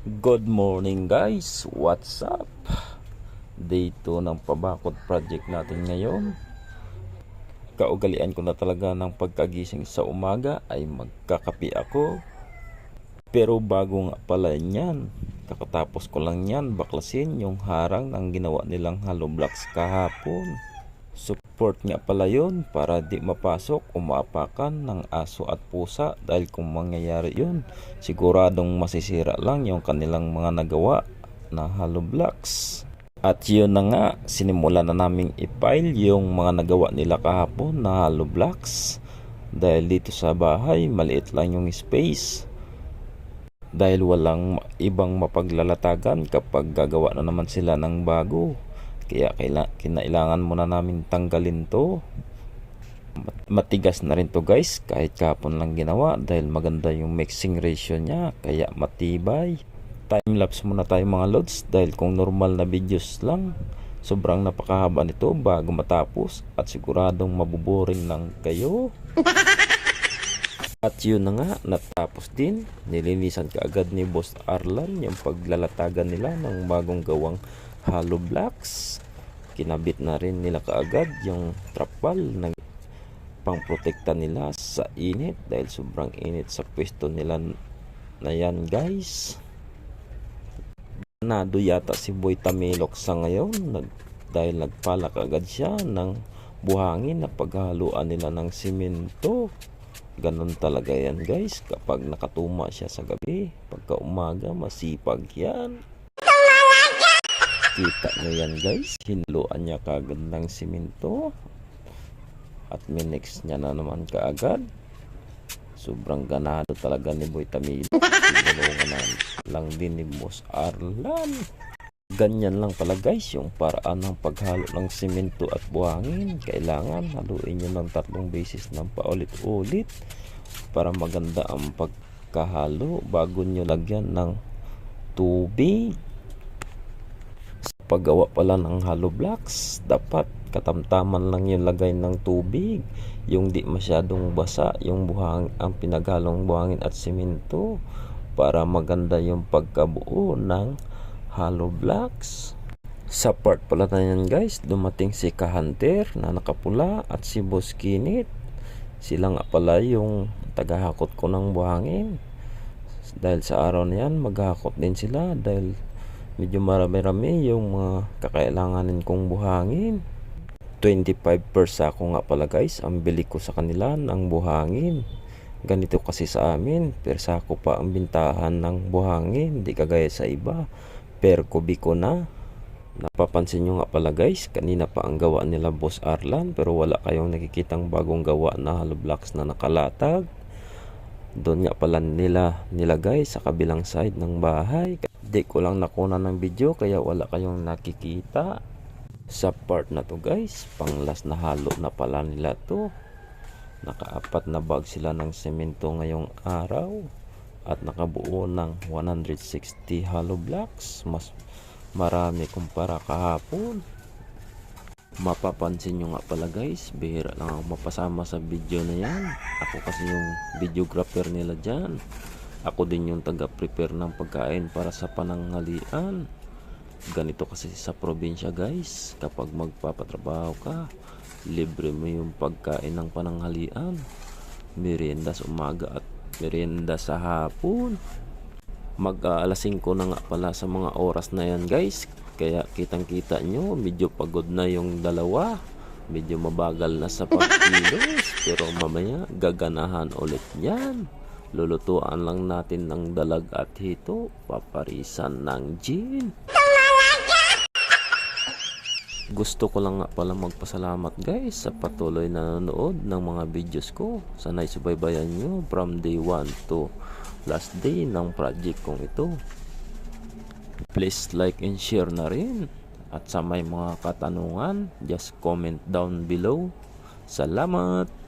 Good morning guys, what's up? Day 2 ng pabakod project natin ngayon. Kaugalian ko na talaga ng pagkagising sa umaga ay magkakape ako. Pero bago nga pala yan, kakatapos ko lang yan baklasin yung harang ng ginawa nilang hollow blocks kahapon. Support nga pala yun para di mapasok o maapakan ng aso at pusa, dahil kung mangyayari yun, siguradong masisira lang yung kanilang mga nagawa na hollow blocks. At yun na nga, sinimula na naming i-file yung mga nagawa nila kahapon na hollow blocks, dahil dito sa bahay maliit lang yung space, dahil walang ibang mapaglalatagan kapag gagawa na naman sila ng bago. Kaya kinailangan muna namin tanggalin to. Matigas na rin to guys, kahit kahapon lang ginawa, dahil maganda yung mixing ratio niya, kaya matibay. Timelapse muna tayo mga lods, dahil kung normal na videos lang, sobrang napakahaba nito bago matapos, at siguradong mabuboring lang kayo. At yun na nga, natapos din. Nilinisan kaagad ni Boss Arlan yung paglalatagan nila ng bagong gawang hollow blocks. Kinabit na rin nila kaagad yung trapal na pangprotekta nila sa init, dahil sobrang init sa pwesto nila na yan guys. Nado yata si Boy Tamilok sa ngayon, dahil nagpala kaagad siya ng buhangin na paghaluan nila ng simento. Ganon talaga yan guys, kapag nakatuma siya sa gabi, pagka umaga masipag yan. Kita nyo yan guys, hinluan niya kaagad ng simento at minix niya na naman kaagad. Sobrang ganado talaga ni Boy Tamilok. Sinulungan na lang din ni Boss Arlan. Ganyan lang pala guys yung paraan ng paghalo ng simento at buhangin. Kailangan haluin nyo ng 3 beses ng paulit-ulit para maganda ang pagkahalo bago nyo lagyan ng tubig. Paggawa pala ng hollow blocks, dapat katamtaman lang yung lagay ng tubig, yung di masyadong basa yung ang pinaghalong buhangin at simento, para maganda yung pagkabuo ng hollow blocks. Sa part pala na yan guys, dumating si Ka-Hunter na nakapula at si Boss Kinit. Sila nga pala yung tagahakot ko ng buhangin, dahil sa araw na yan maghakot din sila, dahil medyo marami-rami yung mga kakailanganin kong buhangin. 25 per sako nga pala guys ang bili ko sa kanila ng buhangin. Ganito kasi sa amin, per sako pa ang bintahan ng buhangin, di kagaya sa iba per kubiko na. Napapansin nyo nga pala guys, kanina pa ang gawa nila Boss Arlan, pero wala kayong nakikitang bagong gawa na hollow blocks na nakalatag. Doon nga pala nila nilagay sa kabilang side ng bahay. Di ko lang nakuna ng video, kaya wala kayong nakikita. Sa part na to guys, panglas na halo na pala nila to. Naka-4 na bag sila ng semento ngayong araw, at nakabuo ng 160 hollow blocks. Mas marami kumpara kahapon. Mapapansin nyo nga pala guys, bihira lang ako mapasama sa video na yan. Ako kasi yung videographer nila dyan. Ako din yung taga-prepare ng pagkain para sa pananghalian. Ganito kasi sa probinsya guys, kapag magpapatrabaho ka, libre mo yung pagkain ng pananghalian, merienda sa umaga at merienda sa hapon. Mag-alas 5 na nga pala sa mga oras na yan guys, kaya kitang kita nyo medyo pagod na yung dalawa, medyo mabagal na sa pagkilos, pero mamaya gaganahan ulit yan. Lulutuan lang natin ng dalag at hito, paparisan ng gin. Gusto ko lang nga pala magpasalamat guys sa patuloy na nanonood ng mga videos ko. Sana'y subaybayan nyo from day 1 to last day ng project kong ito. Please like and share na rin. At sa may mga katanungan, just comment down below. Salamat!